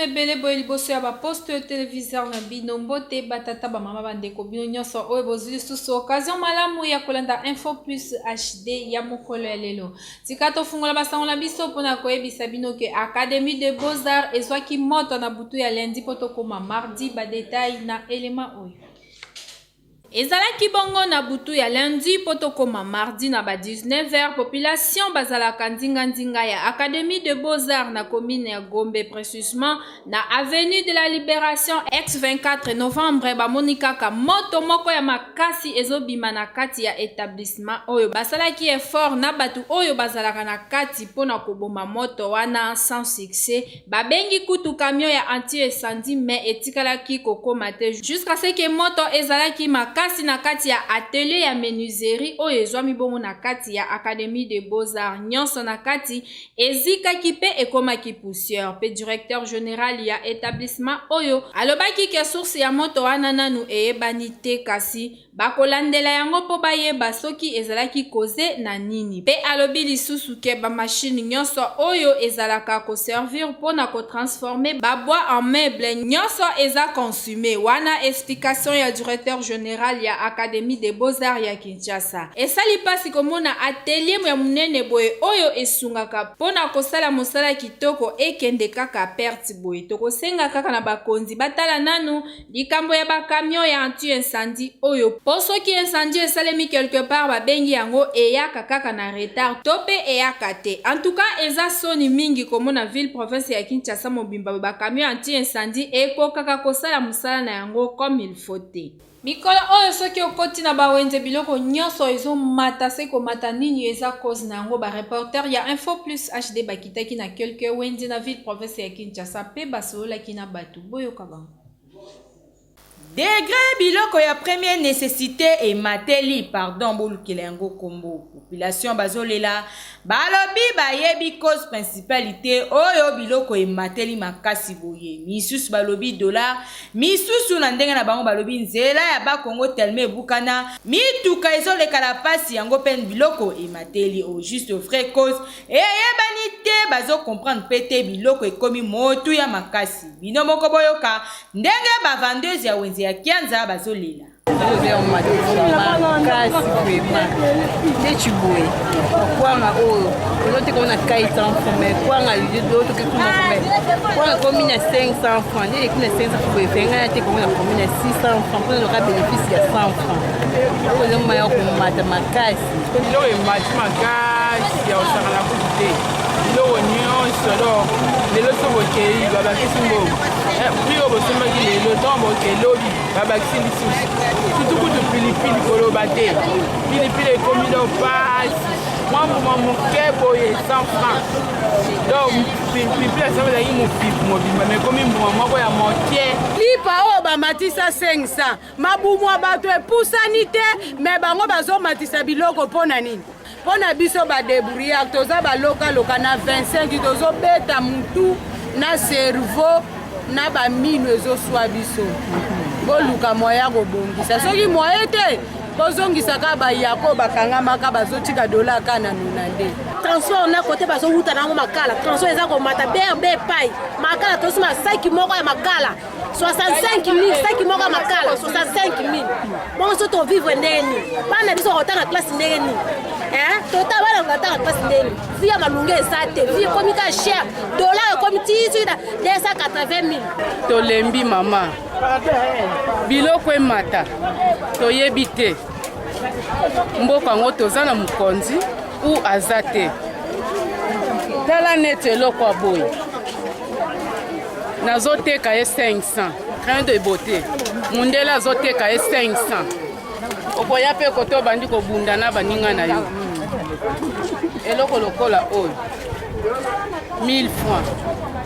ebele boye liboso ya baposte ya téléviseur na bino mbote batata bamama bandeko bino nyonso oyo bozwi lisusu occasion malamu ya kolanda info plus hd ya mokolo ya lelo tika tofungola basango na biso mpona koyebisa bino ke académie de beaux-arts ezwaki moto na butu ya lundi mpo tokoma mardi badetail na elema oyo ezalaki bongo na butu ya lundi po tokoma mardi na ba 19h population bazalaka ndinga ya Académie de Beaux-Arts na commune ya Gombe précisément na avenue de la Libération ex 24 novembre bamoni kaka moto moko ya makasi ezobima na kati ya établissement oyo basalaki effort na batu oyo bazalaka na kati pona koboma moto wana sans succès babengi kutu camion ya anti-incendie mais etikalaki kokoma te jusqu'à ce que moto ezalaki makasi na kati ya atelier ya menuiserie oyo ezwami bongo na kati ya Académie de Beaux-Arts nyonso na kati ezikaki pe ekomaki poussière pe directeur général ya établissement oyo alobaki ke source ya moto wana nanu eyebani te kasi bakolandela yango po bayeba soki ezalaki koze na nini pe alobi lisusu ke bamashine nyonso oyo ezalaka koservir mpona kotransforme babois en meuble nyonso eza consume wana explication ya directeur général ya Académie des Beaux-Arts ya Kinshasa esali pasi komona atelier ya munene boye oyo esungaka mpona kosala mosala kitoko ekende kaka perte boye tokosenga kaka na bakonzi batala nanu likambo ya bakamion ya anti-incendie oyo po soki incendie esalemi quelque part babengi yango eyaka kaka na retard to pe eyaka te en tout cas eza soni mingi komona ville province ya Kinshasa mobimba bakamion anti-incendie ekokaka kosala mosala na yango comme il faut te mikolo oyo soki okoti na bawenze biloko nyonso ezomata se komata nini eza cause na yango bareporter ya info plus hd bakitaki na quelque wenze na ville province ya Kinshasa pe basololaki na bato boyoka bango degré biloko ya première nécessité et mateli pardon bolukela yango kombo population bazolela balobi bayebi cause principalité oyo biloko e mateli makasi boye misusu balobi dollar misusu na ndenge na bango balobi nzela ya bakongo telme ebukana mituka ezoleka la pasi yango pen biloko e mateli au juste vrai cause eyebani te bazo comprendre pete biloko ekomi motu ya makasi bino moko boyoka ndenge ba vendeuse ya wenze ya Kianza bazolela surtout kutu pilipili koloba te pilipili ekomi do pasi mwa moke boye 100 francs donc pilipili asabelaki mopipu mobimba me ekomi mbuma moko ya moke lipa oyo bamatisa 500 mabumu ya bato epusani te me bango bazomatisa biloko mpona nini mpona biso badebrouillard toza balokaloka na 25 tozobeta mutu na cerveau na bamino ezoswa biso boluka moya kobongisa soki moye te bozongisaka bayako bakangamaka bazotika dola kana nuna nde transport na kote bazowuta nango makala transport eza komata berbe pai makala tosima 5 moko ya makala 65 5 moko ya makala 65 000 bongo so tovivre ndenge nini bana biso kotanga classe ndenge nini tota bana kotanga classe ndenge nini vi ya malunge eza te vi ekomi ka cher dollar ekomi tisida 280 000 tolembi mama biloko emata toyebi te mboka yango toza na mokonzi u aza te tala neti eloko aboye nazoteka ye 500 grain de beauté mundele azoteka ye 500 okoya mpe kote obandi kobunda na baninga na yo eloko lokola oyo 1000 francs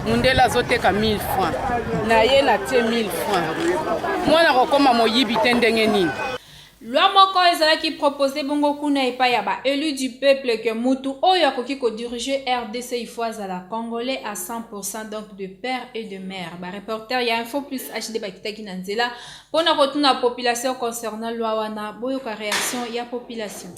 mundele azoteka 1000 francs na ye na tie 1000 francs mwana kokoma moyibi te ndenge nini loi moko ezalaki proposé bongo kuna epai ya baélu du peuple ke mutu oyo akoki kodiriger RDC il faut azala congolais à 100% donc de père et de mère bareporter ya info plus hd bakitaki na nzela mpona kotuna population concernant loi wana boyoka réaction ya population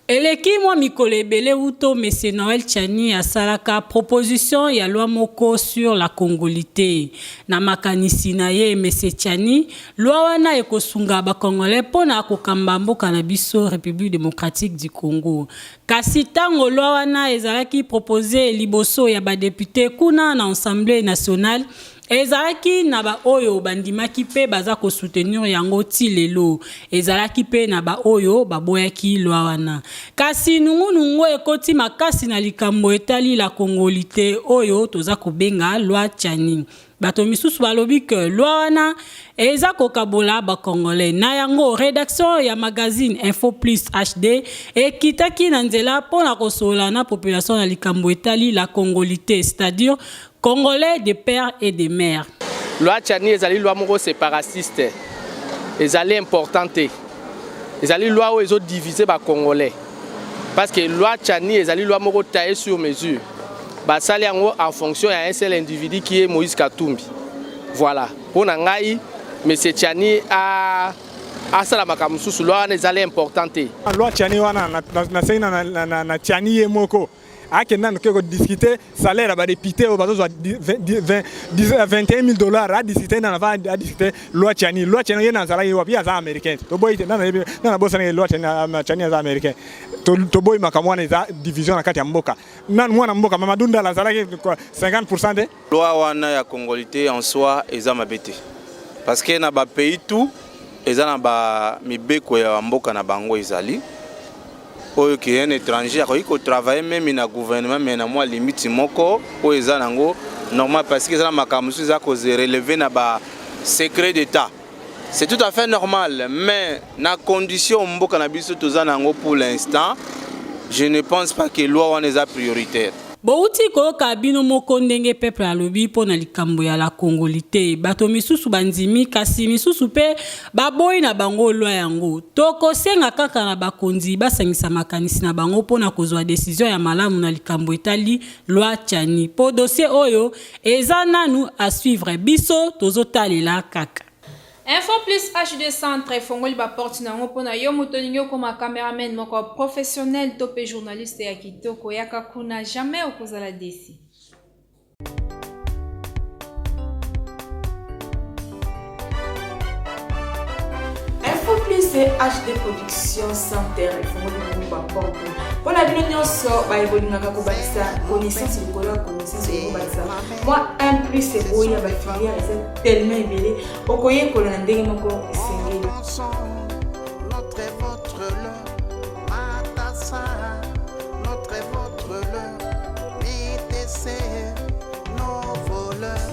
eleki mwa mikolo ebele uto Mese Noël Tchani asalaka proposition ya loi moko sur la congolité. Na makanisi na ye Mese Tchani, loi wana ekosunga ba Congolais pona kokamba mboka na biso République démocratique du Congo. Kasi tango loi wana ezalaki proposé liboso ya ba député kuna na Assemblée nationale, ezalaki na ba oyo bandimaki pe baza ko soutenir yango ti lelo. Ezalaki pe na ba oyo baboyaki loi wana. Kasi nungu ekoti makasi na likambo etali la congolité oyo toza kobenga loi Tchani. Bato misusu balobi ke loi wana eza kokabola ba Congolais. Na yango rédaction ya magazine Info Plus HD ekitaki na nzela pona kosola na population na likambo etali la congolité, c'est-à-dire Congolais de père et de mère. Loi Tchani ezali loi moko séparatiste. Ezali importante. Ezali loi où ils ont divisé ba Congolais. Parce que loi Tchani ezali loi moko taillée sur mesure. Basali yango en fonction à un seul individu qui est Moïse Katumbi. Voilà. Pour ngai Mese Tchani a sala makambo susu loi ezali importante. Loi Tchani wana na Tchani yemoko. Akena nous discuter salaire ba député au bazo $21,000 à discuter à discuter loi Tchani na salaire wa pia za américain to boy na bossa na loi Tchani za américain to boy makamwana za division na kati ya mboka na mwana mboka mama dunda la salaire 50% de loi wana ya congolité en soi eza mabete parce que na ba pays tout eza na ba mibeko ya mboka na bango ezali oyo qui est un étranger qui travaille même na gouvernement mais na moi limite moko oyo eza nango normal parce que eza na makambo za ko relever na ba secret d'état. C'est tout à fait normal mais na condition mboka na biso toza nango pour l'instant je ne pense pas que loi wana eza prioritaire. Bouti koyoka bino moko ndenge peuple alobi po na likambo ya la congolité. Bato misusu bandimi kasi misusu pe baboyi na bango loi yango. Toko senga kaka na bakonzi basangisa makanisi na bango po na kozwa décision ya malamu na likambo etali loi Tchani. Po dossier oyo eza nanu à suivre biso tozotalela kaka. Info Plus HD Centre fongoli ba porte na ngo na yo motoninyo koma cameraman moko professionnel topé journaliste ya kitoko yaka kuna jamais okozala desi. Info Plus et HD Production Center fongoli ba porte. Pour la vidéo nyonso ba ebolingaka ko bakisa connaissance likolo connaissance ko bakisa. Moi un plus c'est boya ba filière c'est tellement ébélé okoye ko na ndenge moko esengeli. Notre et votre leur matassa notre et votre leur mitese nos voleurs.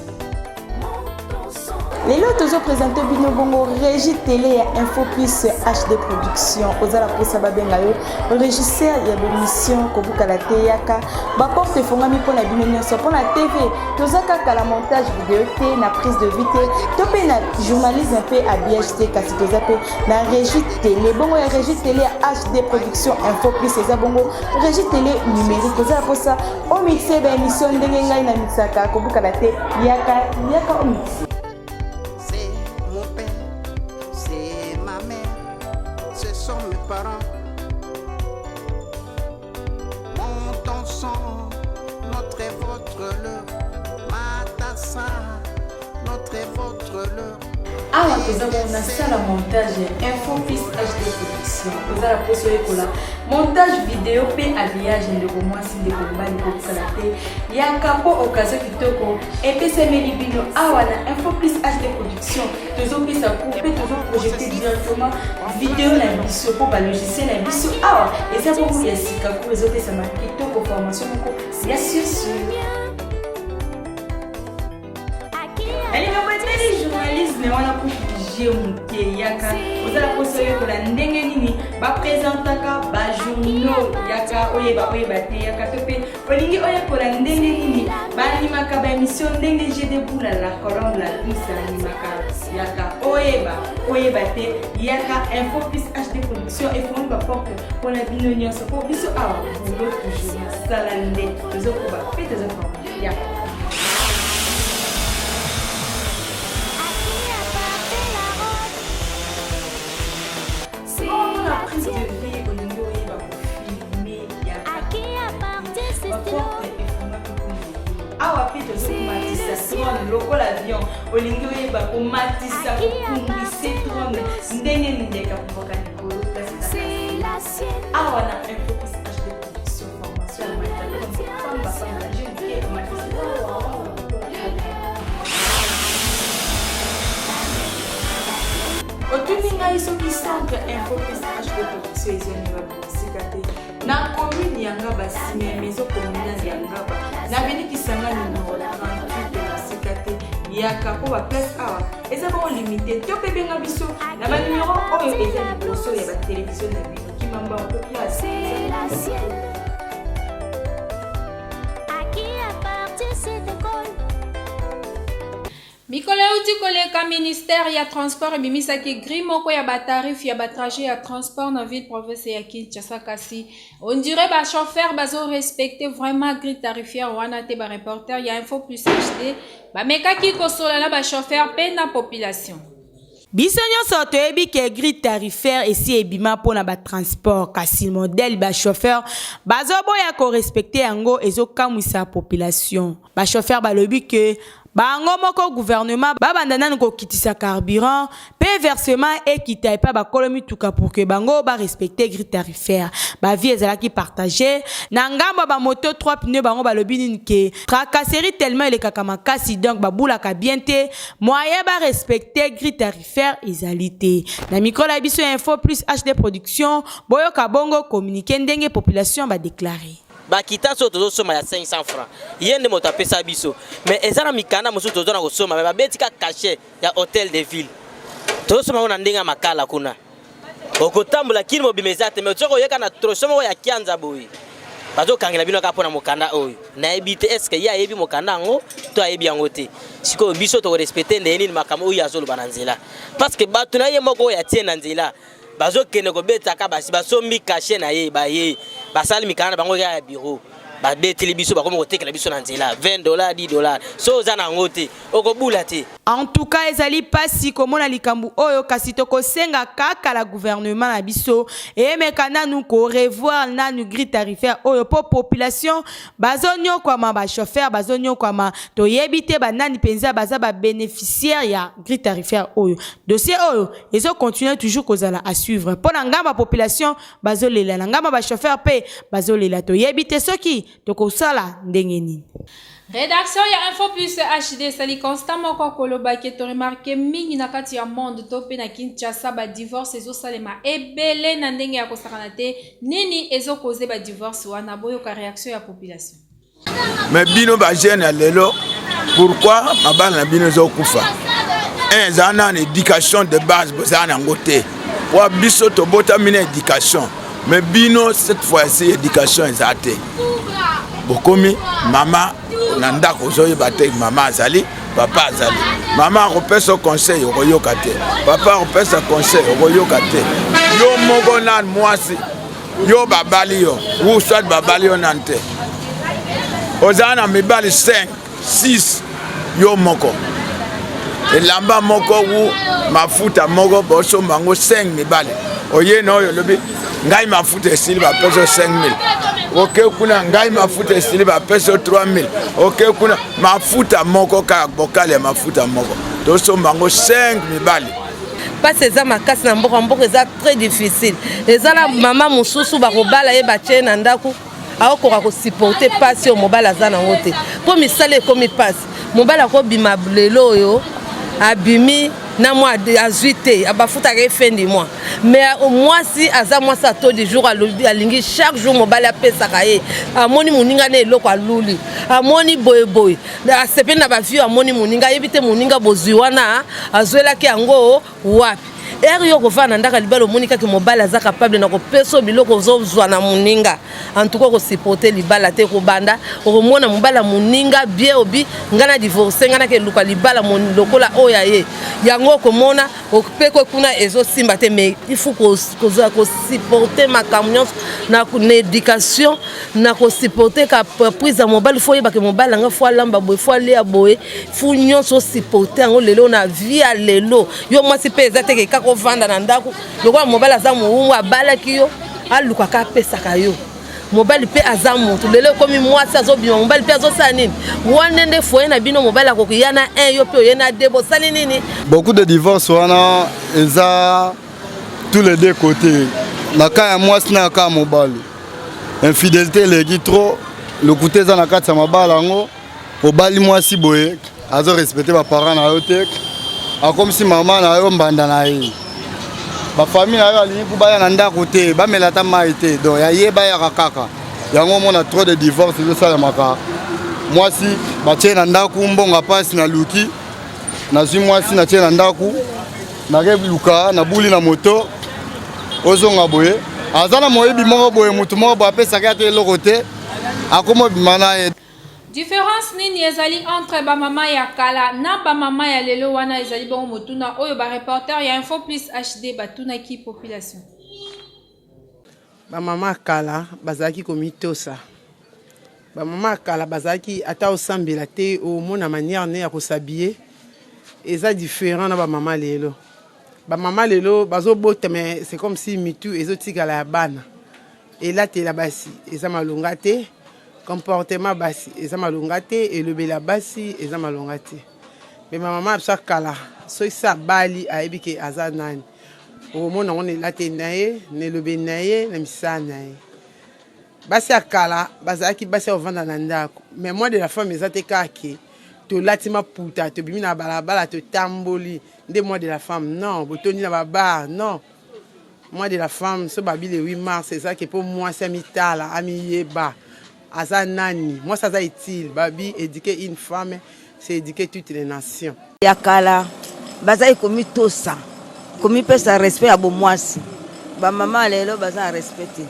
Les lots toujours présentés Bino Bongo Régie Télé et Info Plus HD Production. Ozala Posa Babengayo, régisseur de l'émission Kobuka la Teyaka. Porte Fongami pour la Bimenion pour la TV. Tozaka la montage vidéo T, na prise de vite. Topé na journaliste un peu à BHT, kasi Tozape na Régie Télé. Bongo et Régie Télé HD Production Info Plus et Bongo Régie Télé numérique. Ozala Posa au mixé d'émission Ndengengai na Mixaka Kobuka la Teyaka au mixé. Parents, mon sang, notre et votre leur, matassa, notre et votre leur. Awa tozala na sala montage Info Plus HD Production. Tozala poso ekola montage vidéo pe habillage ndeko mwasi ndeko mbali ko salate ya kapo occasion kitoko epesemeli bino awa na Info Plus HD Production. Tozopesa couper tozo projeter directement vidéo na biso po ba logiciel na biso awa eza po ya sika ko ezopesa ma kitoko formation ko ya sur Ali mabeteli journaliste ne wana kufijer muke yaka ozala poso yekola ndenge nini bapresentaka bajournaux yaka oyeba te yaka to mpe olingi oyekola ndenge nini baanimaka baémission ndenge je deboula la colonne la plus animaka yaka oyeba te yaka Info Plus HD Production efoni baporte mpona bino nyonso po biso awa bulo toujours nasala nde tozokoba mpe tozokoba yaka. Prise de vie au niveau lokola avion olingi oyeba komatisa kokumbise trone ndenge nindeka kuvoka likolo awa na infopus HD production formation ya otuni ngai soki centre infopus HD production ezoniwa bisika te na commune yanga basime maison communale ya ngaba na benikisanga numero 38 yaka po ba place awa eza ba limité to pe benga biso na ba numéro oyo eza liboso ya ba télévision na bino kimamba ko ya c'est la sienne à qui appartient cette école Mikolo uti koleka ministère ya transport ebimisaki gris moko ya batarif ya batrajet ya transport na ville province ya Kinshasa kasi on dirait ba chauffeur bazo respecter vraiment gris tarifaire wana te ba reporter ya info plus HD ba mekaki kosola na ba chauffeur pe na population biso nyonso toyebi ke grille tarifaire esi ebima mpona batransport kasi modèle bachauffeur bazoboya korespecte yango ezokamwisa population bachauffeur balobi ke bango moko gouvernement babanda nanu kokitisa carburant pe versement ekita epa bakolo mituka pour que bango ba respecter grille tarifaire ba vie ezalaki partagé na ngambo ba moto 3 pneus bango balobi nini ke tracasserie tellement elekaka makasi donc babulaka bien te moyen ba respecter grille tarifaire ezalité na micro la biso info plus HD production boyoka bongo communiquer ndenge population ba déclarer bakita so tozo soma ya 500 francs yende moto apesa biso mais ezana mikanda mosu tozo na kosoma mais babetika cachet ya hôtel de ville tozo soma na ndenga makala kuna okotambula kini mobimeza te mais tsoko yeka na trosoma ya kianza boyi bazo kangela bino ka pona mokanda oyo na ebite est-ce que ya yebi mokanda ngo to ayebi yango te siko biso to respecter ndeni makamo oyo azolo bananzela parce que batu na ye moko ya tiena nzela bazo kene ko betaka basi basombi caché na ye ba ye basali mikana bango ya bureau ba beteli biso ba komo kotekela biso na nzela $20 $10 so za na ngote okobula te en tout cas ezali pasi komona likambu oyo kasi tokosenga kaka la gouvernement na biso emekana nu ko revoir nanu grille tarifaire oyo po population bazonyo kwa ba chauffeur bazonyo kwa ma toyebite banani penza baza ba bénéficiaire ya grille tarifaire oyo dossier oyo ezo continuer toujours kozala à suivre pour na ngamba population bazolela na ngamba ba chauffeur pe bazolela toyebite soki tokosala ndenge nini. Rédaction ya Info Plus HD sali constamment kwa koloba ke to remarqué mingi na kati ya monde to pe na Kinshasa ba divorce ezo salema ebele na ndenge ya kosakana te nini ezo causer ba divorce wana boyo ka réaction ya population. Mais bino ba jeune lelo pourquoi mabana na bino zo kufa zana na éducation de base bozana ngote wa biso to bota mina éducation mais bino cette fois-ci éducation ezate bokomi mama nanda kozoyi bate mama azali papa azali mama akopesa conseil okoyoka te papa akopesa conseil okoyoka te yo moko na mwasi yo babali yo ou soit babali yo nante ozana mibali 5 6 yo moko elamba moko ou mafuta moko boso mango 5 mibali oye no yo lobi ngai mafuta esili ba peso 5000 OK kuna ngai mafuta esili ba peso 3000 OK kuna mafuta moko ka bokale mafuta moko to so mango 5 mibali parce eza makasi na mboka eza très difficile ezala mama mususu ba kobala ye ba tshena ndaku aokoka ko supporter passe yo mobala za nango te po misale komi passe mobala ko bima lelo yo abimi na moi azuite abafuta ke fin du mois mais moi si aza moi ça tôt du jour alingi chaque jour mobala apesa kaye amoni muninga na eloko aluli amoni boy na sepe na ba vie amoni muninga yebite muninga bozwi wana azwela ki yango wapi eri yo kovana ndaka libalo monika ke mobala za capable na kopeso biloko zozwa na muninga en tout cas ko supporter libala te ko banda ko mona mobala muninga bien obi ngana divorcer ngana ke luka libala mon lokola oya ye yango ko mona pe ko kuna ezo simba te mais il faut ko supporter ma camion na éducation na ko supporter ka prise mobile faut yeba ke mobala nga faut lamba boy faut aller boy faut nyonso supporter ngo lelo na vie a lelo yo moi si pe ezate ke vanda na ndako lokola mobala za muumwa balaki yo aluka ka pesa kayo mobali pe aza moto lelo komi mwasi azobima mobali pe azosala nini wana nde foye na bino mobali akokiya na 1 yo pe oye na 2 bosali nini. Beaucoup de divorces wana eza tous les deux côtés. Na ka ya mwasi na ka mobali. Infidélité legi trop le côté za na kati ya mabala ngo mobali mwasi boye azo respecter ba parents na yo te. Comme si maman na yo mbanda na ye. Ba famille na yo alingi kubaya na ndako te ba melata mai te donc ya yeba ya kaka. Yango mona trop de divorces zo sala maka. Mwasi ba tie na ndako mbonga pasi na luki. Na zi mwasi na tie na ndako na rebuka na buli na moto ozonga boye azana moyebi moko boye mutu moko bo apesa ka te lokote akomo bimana ye. Différence nini ezali entre ba mama ya kala na ba mama ya lelo wana ezali bon motuna oyo ba reporter ya Info Plus HD batuna ki population. Ba mama kala bazaki komitosa. Ba mama kala bazaki ata osambela te o mona manière ne ya kosabiller eza différent na ba mama lelo. Ba mama lelo bazo bote mais c'est comme si mitu ezotika la bana. Et là te la basi eza malonga te. Comportement basi eza malonga te et le bela basi eza malonga te. Mais ma maman absa kala so isa bali ayebi ke aza nani. O mona on la te naye ne le benaye na misana naye. Basi akala bazaki basi ovanda na ndako. Mais moi de la femme ezate kake to latima puta to bimi na balabala to tamboli nde moi de la femme non botoni na baba non. Moi de la femme so babi le 8 mars c'est ça que pour moi c'est mitala amiyeba. Azanani, moi ça est-il, babi éduquer une femme, c'est éduquer toutes les nations. Yakala, baza komi tosa, komi pesa respect à bon moisi. Ba maman lelo baza respecter.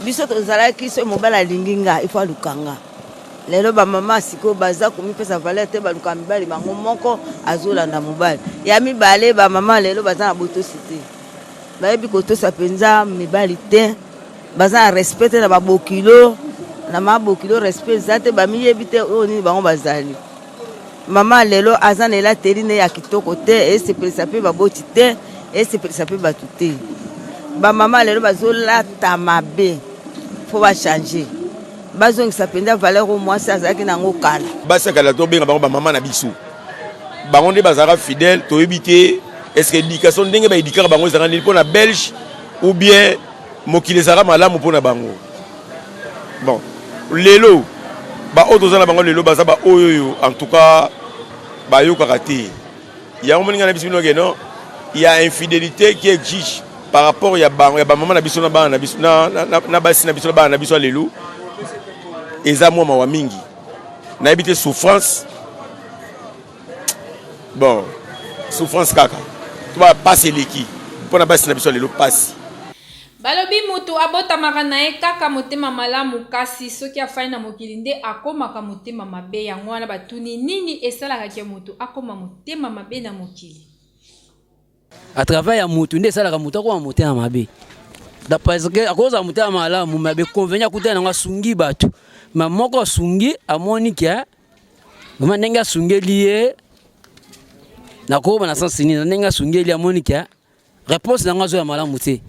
Biso to zala ki so mobala linginga, il faut lukanga. Lelo ba maman siko baza komi pesa valeur te ba lukamba bali bango moko azola na mobali. Ya mi bale ba maman lelo baza na boto cité. Ba yebi ko tosa penza mi bali te, baza respecter na ba bokilo. Na mabokilo respect zate ba miyebite oni bango bazali mama lelo azana la terine ya kitoko te et se presape ba boti te et se presape ba tuté ba mama lelo bazola tamabe faut ba changer bazong sapenda valeur au moins ça zaki na ngokala basa kala to benga bango ba mama na biso bango nde bazara fidèle to ebite est-ce que éducation ndenge ba éduquer bango zanga ni pona belge ou bien mokile zara malamu pona bango bon lelo ba otozana bango lelo baza ba oyo en tout cas ba yo karaté ya moninga na bisino non il y a infidélité qui exige par rapport ya ba maman na biso na ba na biso na basi na biso ba na biso lelo eza moi mawa mingi na habité souffrance bon souffrance kaka tu vas passer l'équipe pour na basi na biso lelo passe. Balobi mutu abotamaka na ye kaka motema malamu kasi soki afai na mokili nde akomaka motema mabe yango wana batuni nini esalaka ke mutu akoma motema mabe na mokili. À travers ya mutu nde esalaka mutu akoma motema mabe. Parce que akoza motema malamu mabe convenya kutana nga sungi batu. Ma moko sungi amoni kia mama nenga sungeli ye nakoma na sens nini nenga sungeli amoni kia réponse na nga zo ya malamu te.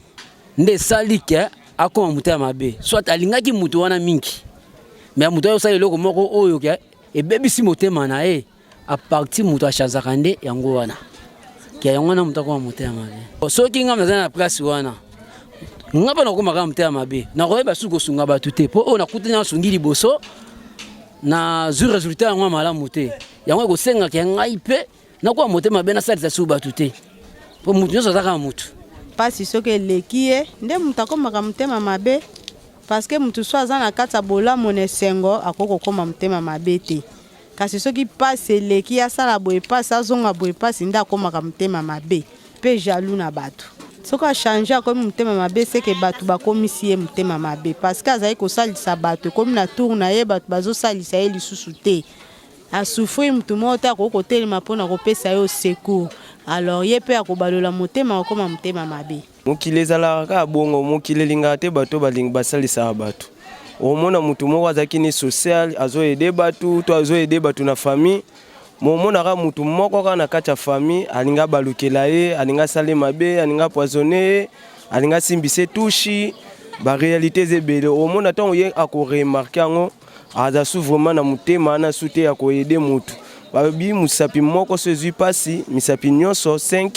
Nde salika akoma mutema mabe soit alingaki mutu wana mingi mais mutu ayo sala eloko moko oyo ke ebebisi motema na ye a partir mutu achazaka nde yango wana ke yango na mutu akoma mutema mabe soki nga mnazana na place wana nga pa nakoma kaka mutema mabe nakoyeba suki kosunga batu te mpo oyo nakutani nasungi liboso na zwi résultat yango malamu te yango ekosengaka ya ngai mpe nakoma motema mabe nasalisa suki batu te mpo mutu nyonso azaka mutu pasi soki eleki ye nde mutu akomaka motema mabe parce que mutu so aza na kati ya bolamu na esengo akoki kokoma motema mabe te kasi soki pasi eleki asala boye pasi azonga boye pasi nde akomaka motema mabe mpe jaloux na bato soki achange akomi motema mabe seke bato bakomisi ye motema mabe parce que azali kosalisa bato ekomi na tour na ye bato bazosalisa ye lisusu te asouffrir mutu moko te akoki kotelema mpona kopesa ye secours alors ye pe akobalola motema akoma motema mabe mokili ezalaka kaka bongo mokili elingaka te bato balingi basalisaka bato omona mutu moko azalaki ni social azoyede bato to azoyede bato na famille momonaka mutu moko kaka na kati ya famille alinga balukela ye alinga sale mabe alinga poisonne ye alinga simbise tushi baréalité ebele omona ntango ye akoremarke yango aza su vraiment na motema na su te ya koyede motu babi mosapi moko so ezwi mpasi misapi nyonso 5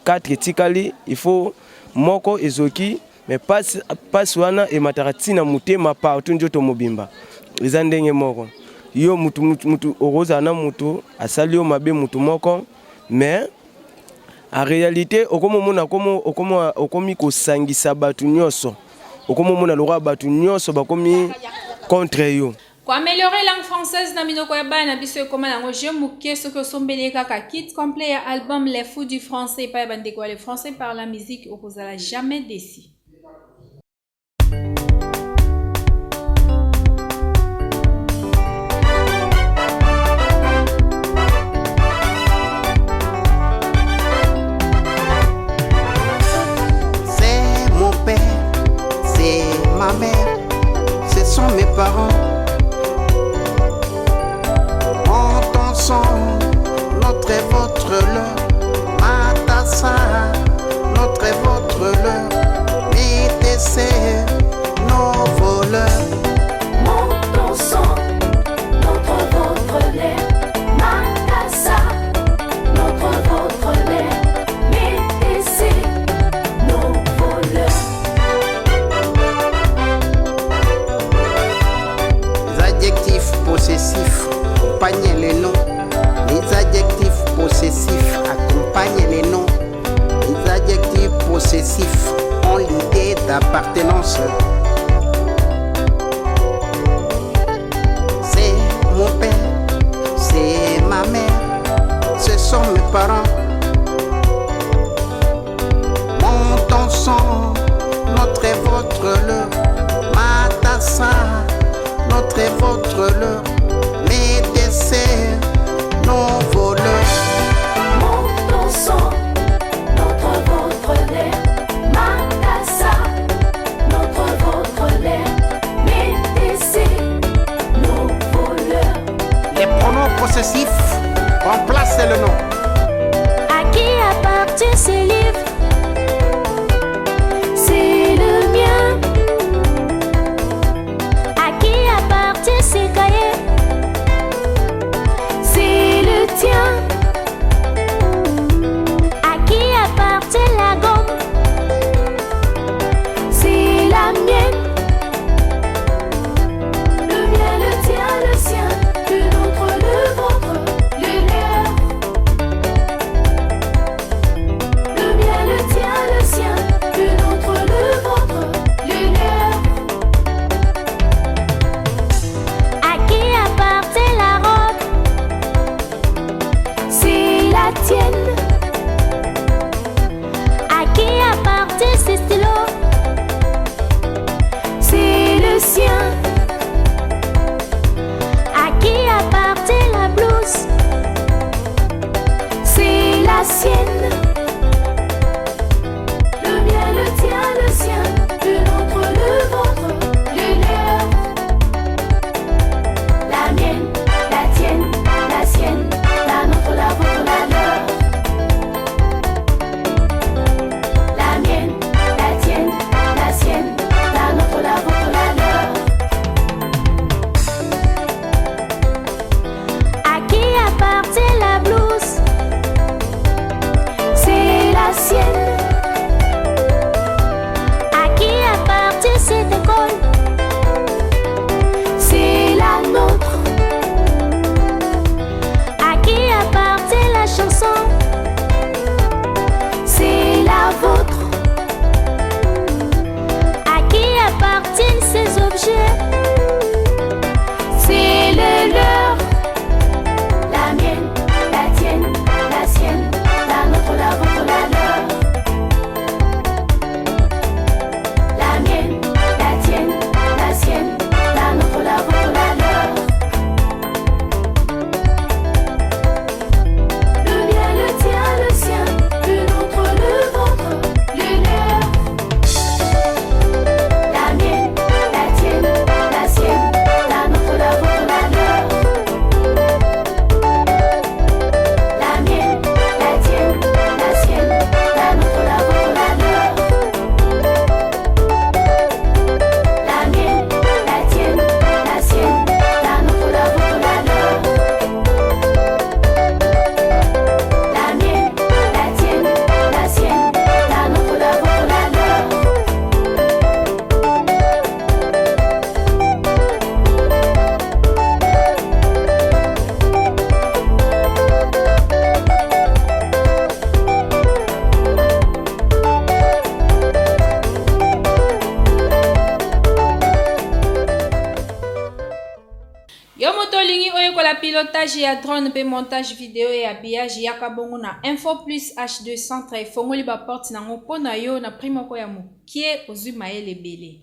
4 etikali ifo moko ezoki me pasi wana emataka ntina motema partout nzoto mobimba eza ndenge moko yo mutu okozala na mutu asali yo mabe mutu moko mais en réalité okomi kosangisa bato nyonso okomomona lokwa bato nyonso bakomi contre yo. Pour améliorer la langue française, na minoko ya bana biso ekoma nango je muke soki osombeli kaka kit complet ya album Les Fous du Français pa bandeko le français par la musique okozala jamais déçu. C'est mon père, c'est ma mère, ce sont mes parents. Notre et votre leur, Matassa, notre et votre leur, Métessé, nos voleurs. Mon sang, notre votre l'air, Matassa, notre votre l'air, Métessé, nos voleurs. Les adjectifs possessifs accompagnent les noms. Les adjectifs possessifs accompagnent les noms. Les adjectifs possessifs ont l'idée d'appartenance. C'est mon père, c'est ma mère, ce sont mes parents. Monte ensemble, notre et votre leur, Matassa, notre et votre leur, Métessé, nos voleurs. Mon sang, notre votre l'air, Matassa, notre votre pilotage ya drone pe montage vidéo et habillage yaka bongo na Info Plus H2 centre efongoli ba porte nango pona yo na primo ko ya mukie ozwi mayele bele.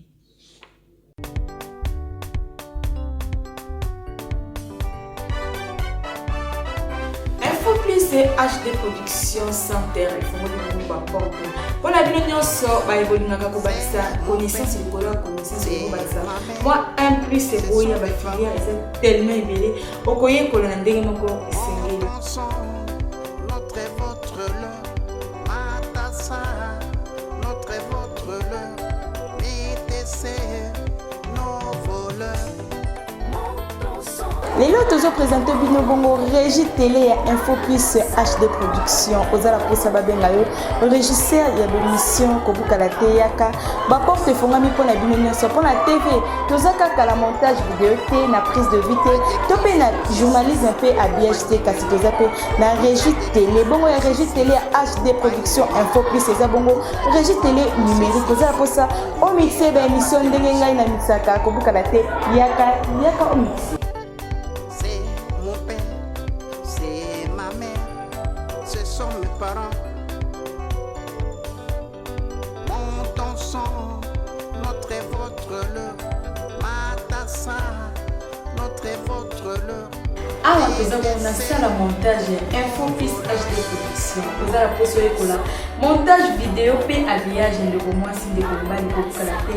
Info Plus HD Production Center efongoli ba porte pona bino nyonso ba ebolingaka ko batisa connaissance likolo ya connaissance ko batisa moi un plus c'est boya ba filière c'est tellement ébélé okoye ko na ndenge moko esengeli notre et votre leur matassa notre et votre leur BTC nos voleurs. Lelo tozo présenter bino bongo Régie Télé ya Info Plus HD Production ozala posa babenga yo régisseur ya l'émission kobuka la teyaka ba porte fongami pona bino nyonso pona TV toza kaka la montage vidéo te na prise de vue te to pe na journalisme pe habillage te kasi toza pe na Régie Télé bongo ya Régie Télé ya HD Production Info Plus eza bongo Régie Télé numérique ozala posa o mixer ba émission ndenge ngai na mixaka kobuka la te yaka o mixer. Montons son, notre et votre leur, matassa, notre et votre leur. Awa toza na sala montage Info Plus HD Production toza la poso ekola montage vidéo pe habillage ndeko mwasi ndeko mbali kokala te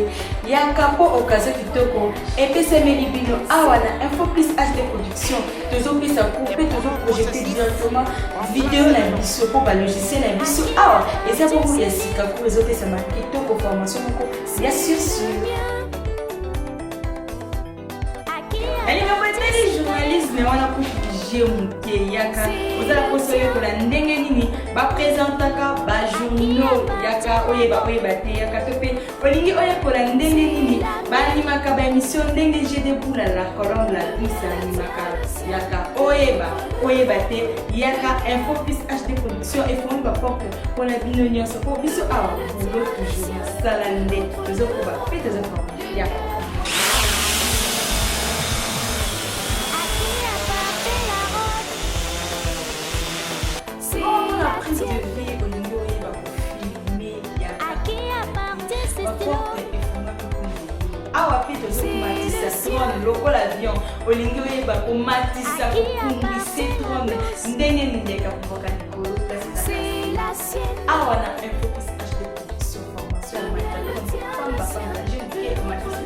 yaka po occasion kitoko epesemeli bino awa na Info Plus HD Production tozopesa coupe tozo projeter directement vidéo na biso po ba logiciel na biso awa eza bongo ya sika ko ezopesa ma kitoko formation moko ya sur journalisme wana kushije muke yaka ozala poso yokola ndenge nini bapresentaka bajournaux yaka oyeba te yaka to pe olingi oyekola ndenge nini baanimaka baémission ndenge je debout la colombe la glisse animaka yaka oyeba te yaka Info Plus HD Production efoni baporte mpona bino nyonso po biso awa boulot toujours sala nde tozokoba pe tozokoba yaka. Prise de vie au niveau où il va filmer, il y a awa pito so matisa drone loko l'avion olingi oyeba ko matisa ko kumbisa drone ndenge ndeka kuvoka likolo c'est la sienne awa na Info Plus HD Production formation na matisa pamba pamba jeune qui matisa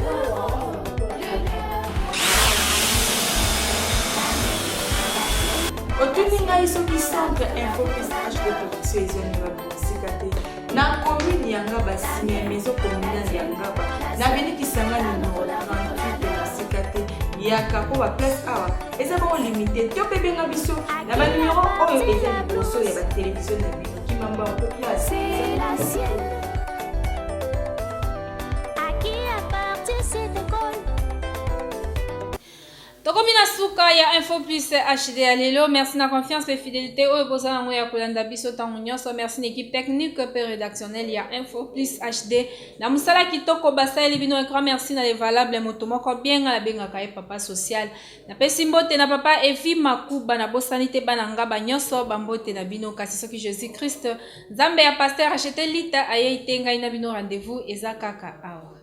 otuninga isoki centre Info Plus HD Production ezoniwa bisika te na commune ya Ngaba sime maison communale ya Ngaba na benikisanga numéro 38 bisika te yaka po ba place awa eza bongo limité to pe benga biso na ba numéro oyo eza liboso ya ba télévision na bino kimamba ko place c'est la sienne à qui appartient cette école. Tokomina suka ya Info Plus HD alelo merci na confiance et fidélité oyo bozala ngo ya kolanda biso tango nyonso merci l'équipe technique et rédactionnelle ya Info Plus HD na musala kitoko basali bino un grand merci na les valables motomoko bien la bengaka e papa social na pesi mbote na papa Evi Makuba na bosanité bananga banyonso bambote na bino kasi soki Jésus Christ Nzambe ya pasteur acheté lita aye itenga ina bino rendez-vous ezakaka awa.